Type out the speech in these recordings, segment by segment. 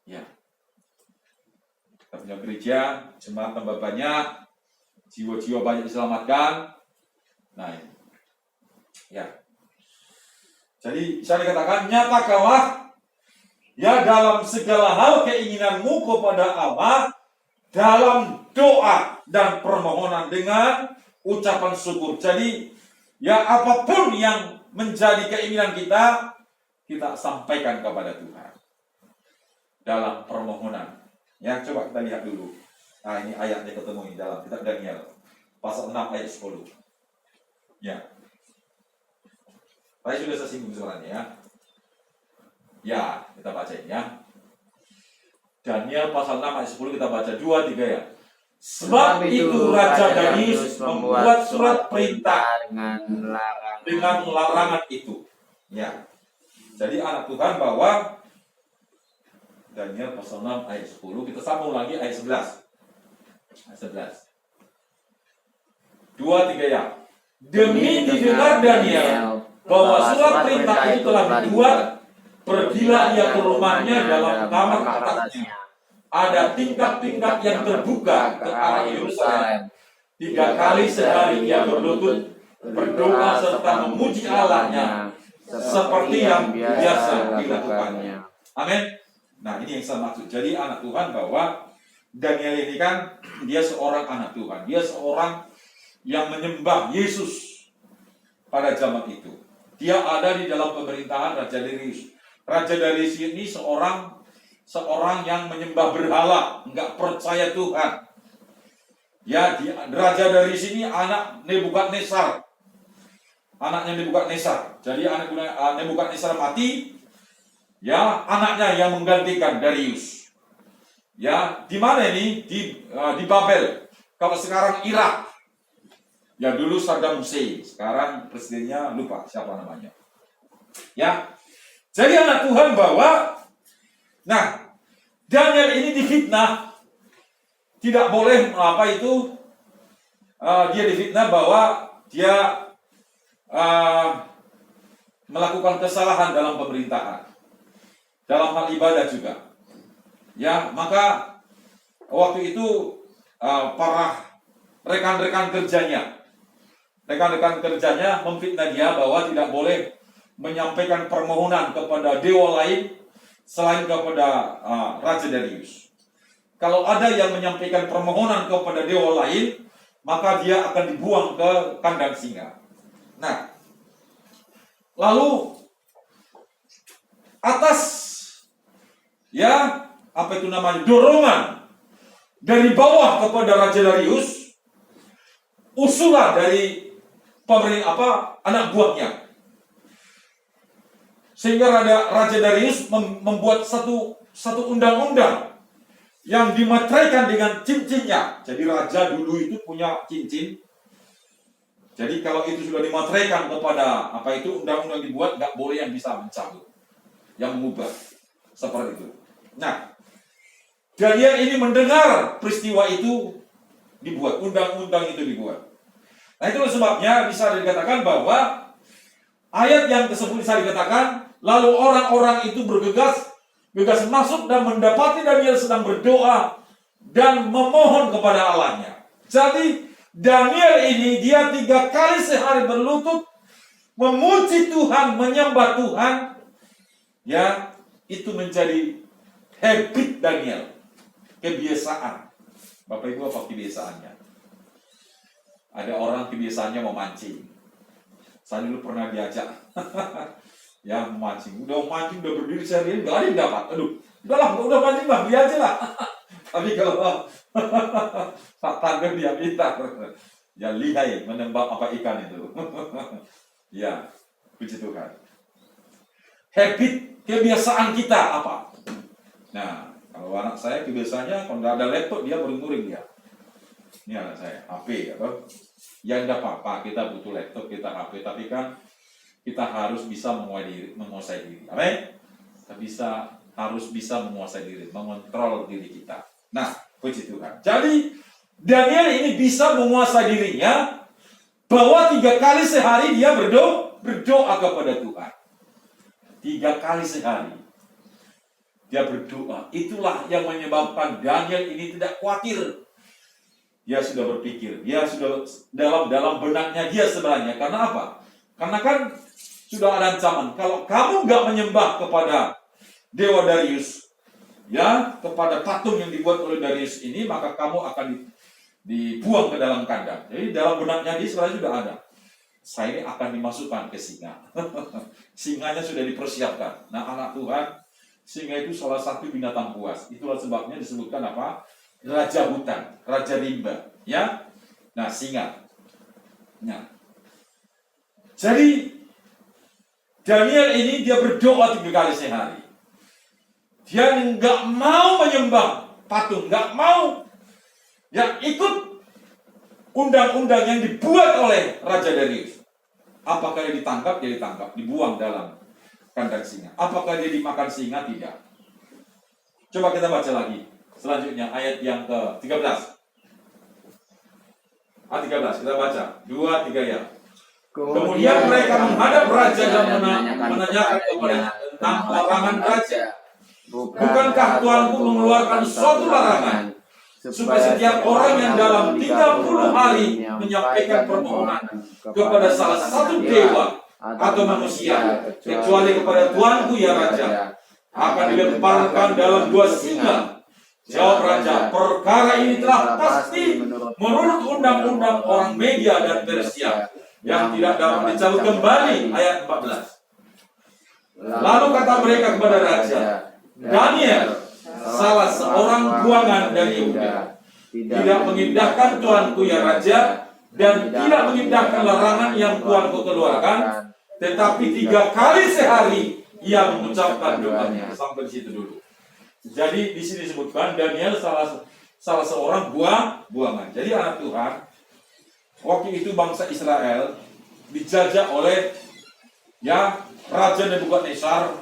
Ya, kita punya gereja, jemaat tambah banyak, jiwa-jiwa banyak diselamatkan. Nah, ini. Ya. Jadi bisa dikatakan, nyatakanlah ya dalam segala hal keinginanmu kepada Allah dalam doa dan permohonan dengan ucapan syukur. Jadi ya apapun yang menjadi keinginan kita, kita sampaikan kepada Tuhan dalam permohonan. Ya, coba kita lihat dulu. Nah, ini ayatnya ketemu di dalam kitab Daniel pasal 6 ayat 10. Ya. Saya sudah singgung sebenarnya ya. Ya, kita bacain ya. Daniel pasal 6 ayat 10 kita baca 2-3 ya. Sebab itu Raja Darius membuat surat perintah dengan larangan itu. Ya. Jadi anak Tuhan bahwa Daniel pasal 6 ayat 10, kita sambung lagi ayat 11. Ayat 11. 2-3 ya. Demi didengar Daniel bahwa surat perintah itu telah dibuat, pergilah ia ke rumahnya dalam kamar atasnya. Ada tingkat-tingkat yang terbuka ke arah Yerusalem. 3 kali sehari ia berlutut, berdoa serta memuji Allahnya seperti yang biasa dilakukannya. Amin. Nah, ini yang saya maksud. Jadi anak Tuhan bahwa Daniel ini kan dia seorang anak Tuhan. Dia seorang yang menyembah Yesus pada zaman itu. Dia ada di dalam pemerintahan Raja Darius. Raja Darius ini seorang yang menyembah berhala, enggak percaya Tuhan. Ya, Raja Darius ini anak Nebukadnezar. Anaknya Nebukadnezar. Jadi anak Nebukadnezar mati, ya anaknya yang menggantikan Darius. Ya, di mana ini? Di Babel. Kalau sekarang Irak. Ya dulu Saddam Hussein, sekarang presidennya lupa siapa namanya. Ya, jadi anak Tuhan bahwa, nah Daniel ini difitnah, tidak boleh dia difitnah bahwa dia melakukan kesalahan dalam pemerintahan, dalam hal ibadah juga. Ya, maka waktu itu para rekan-rekan kerjanya memfitnah dia bahwa tidak boleh menyampaikan permohonan kepada dewa lain selain kepada Raja Darius. Kalau ada yang menyampaikan permohonan kepada dewa lain, maka dia akan dibuang ke kandang singa. Nah, lalu atas dorongan dari bawah kepada Raja Darius, usulan dari anak buahnya, sehingga Raja Darius membuat satu undang-undang yang dimateraikan dengan cincinnya. Jadi raja dulu itu punya cincin. Jadi kalau itu sudah dimateraikan kepada undang-undang dibuat, nggak boleh yang bisa mencabut, yang mengubah seperti itu. Nah, Daniel ini mendengar peristiwa itu dibuat, undang-undang itu dibuat. Nah, itulah sebabnya bisa dikatakan bahwa ayat yang ke-10 bisa dikatakan, lalu orang-orang itu bergegas masuk dan mendapati Daniel sedang berdoa dan memohon kepada Allahnya. Jadi Daniel ini dia 3 kali sehari berlutut memuji Tuhan, menyembah Tuhan. Ya, itu menjadi habit Daniel, kebiasaan. Bapak Ibu, apa kebiasaannya? Ada orang kebiasaannya memancing. Saya dulu pernah diajak ya memancing. Udah berdiri seharian, gak ada yang dapat. Aduh, udah mancing lah, beli aja lah. Tapi kalau Pak Tanda dia pintar, ya lihai menembak ikan itu. Ya, puji Tuhan. Habit, kebiasaan kita apa? Nah, kalau anak saya kebiasaannya kalau nggak ada laptop dia muring-muring dia. Ini anak saya, HP atau ya enggak apa-apa, kita butuh laptop, kita HP, tapi kan kita harus bisa menguasai diri. Amin. Kita harus bisa menguasai diri, mengontrol diri kita. Nah, puji Tuhan. Jadi Daniel ini bisa menguasai dirinya bahwa 3 kali sehari dia berdoa kepada Tuhan. 3 kali sehari. dia berdoa. Itulah yang menyebabkan Daniel ini tidak khawatir. Dia sudah berpikir, dia sudah dalam benaknya dia sebenarnya. Karena apa? Karena kan sudah ada ancaman. Kalau kamu nggak menyembah kepada Dewa Darius, ya, kepada patung yang dibuat oleh Darius ini, maka kamu akan dibuang ke dalam kandang. Jadi dalam benaknya dia sebenarnya sudah ada. Saya ini akan dimasukkan ke singa. Singanya sudah dipersiapkan. Nah, anak Tuhan, singa itu salah satu binatang buas. Itulah sebabnya disebutkan apa? Raja hutan, raja rimba, ya. Nah, singa. Nah, jadi Daniel ini dia berdoa 3 kali sehari. Dia nggak mau menyembah patung, nggak mau yang ikut undang-undang yang dibuat oleh Raja Darius. Apakah dia ditangkap? Dia ditangkap, dibuang dalam kandang singa. Apakah dia dimakan singa? Tidak. Coba kita baca lagi. Selanjutnya ayat yang ke-13. 13 kita baca. 2, 3 ya. Kemudian mereka menghadap raja dan menanyakan kepadanya tentang larangan raja. Bukankah Tuanku mengeluarkan suatu larangan supaya setiap orang yang dalam 30 hari menyampaikan permohonan kepada salah satu dewa atau manusia, kecuali kepada Tuanku ya raja, akan dilemparkan dalam 2 singa? Jawab raja, perkara ini telah pasti menurut undang-undang orang Media dan Persia yang tidak dapat dicabut kembali. Ayat 14. Lalu kata mereka kepada raja, Daniel, salah seorang buangan dari Yehuda, tidak mengindahkan Tuanku ya raja, dan tidak mengindahkan larangan yang Tuanku keluarkan, tetapi 3 kali sehari ia mengucapkan doanya. Sampai di situ dulu. Jadi di sini disebutkan Daniel salah seorang buangan. Jadi anak Tuhan, waktu itu bangsa Israel dijajah oleh Raja Nebukadnezar,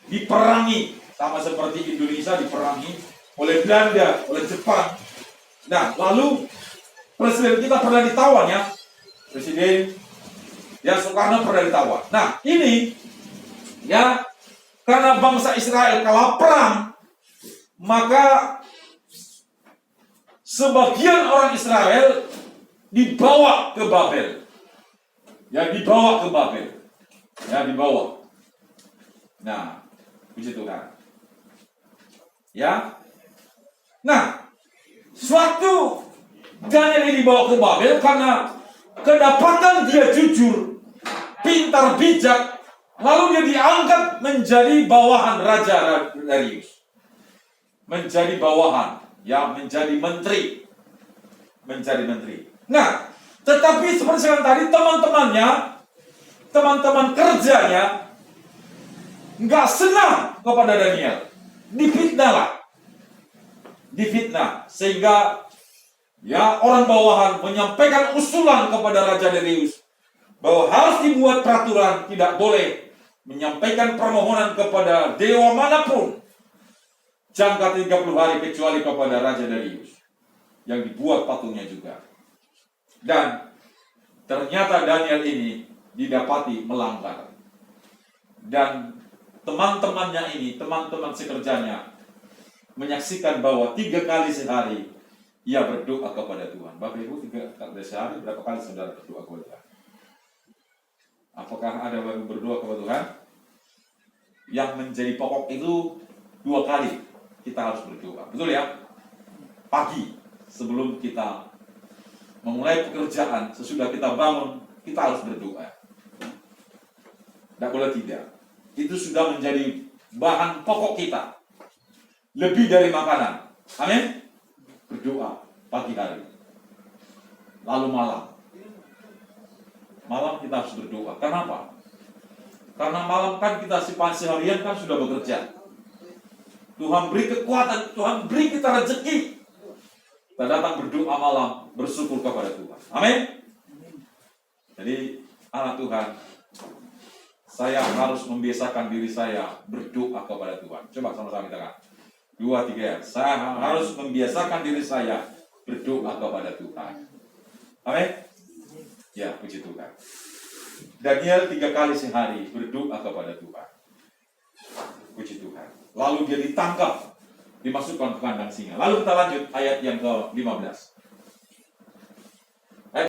diperangi sama seperti Indonesia diperangi oleh Belanda, oleh Jepang. Nah, lalu presiden kita pernah ditawan ya, Presiden Soekarno pernah ditawan. Nah, ini karena bangsa Israel kalah perang, maka sebagian orang Israel dibawa ke Babel. Dibawa ke Babel. Dibawa. Nah, puji Tuhan. Nah, suatu Daniel ini dibawa ke Babel karena kedapatan dia jujur, pintar, bijak, lalu dia diangkat menjadi bawahan Raja Darius. Menjadi bawahan, menjadi menteri. Nah, tetapi seperti yang tadi, teman-teman kerjanya nggak senang kepada Daniel, difitnah, sehingga orang bawahan menyampaikan usulan kepada Raja Darius bahwa harus dibuat peraturan, tidak boleh menyampaikan permohonan kepada dewa manapun jangka 30 hari kecuali kepada Raja Darius yang dibuat patungnya juga. Dan ternyata Daniel ini didapati melanggar. Dan teman-temannya ini, teman-teman sekerjanya menyaksikan bahwa 3 kali sehari ia berdoa kepada Tuhan. Bapak Ibu, 3 kali sehari berapa kali saudara berdoa kepada Tuhan? Apakah ada yang berdoa kepada Tuhan? Yang menjadi pokok itu 2 kali kita harus berdoa. Betul ya? Pagi sebelum kita memulai pekerjaan, sesudah kita bangun, kita harus berdoa. Tidak boleh tidak. Itu sudah menjadi bahan pokok kita. Lebih dari makanan. Amin? Berdoa pagi hari. Lalu malam. Malam kita harus berdoa. Kenapa? Karena malam kan kita seharian kan sudah bekerja. Tuhan beri kekuatan, Tuhan beri kita rezeki. Kita datang berdoa malam, bersyukur kepada Tuhan. Amin. Jadi anak Tuhan, saya harus membiasakan diri saya berdoa kepada Tuhan. Coba sama-sama kita kan. 2, 3 ya. Saya harus membiasakan diri saya berdoa kepada Tuhan. Amin. Ya, puji Tuhan. Daniel 3 kali sehari berdoa kepada Tuhan. Puji Tuhan. Lalu dia ditangkap, dimasukkan ke kandang singa. Lalu kita lanjut ayat yang ke-15.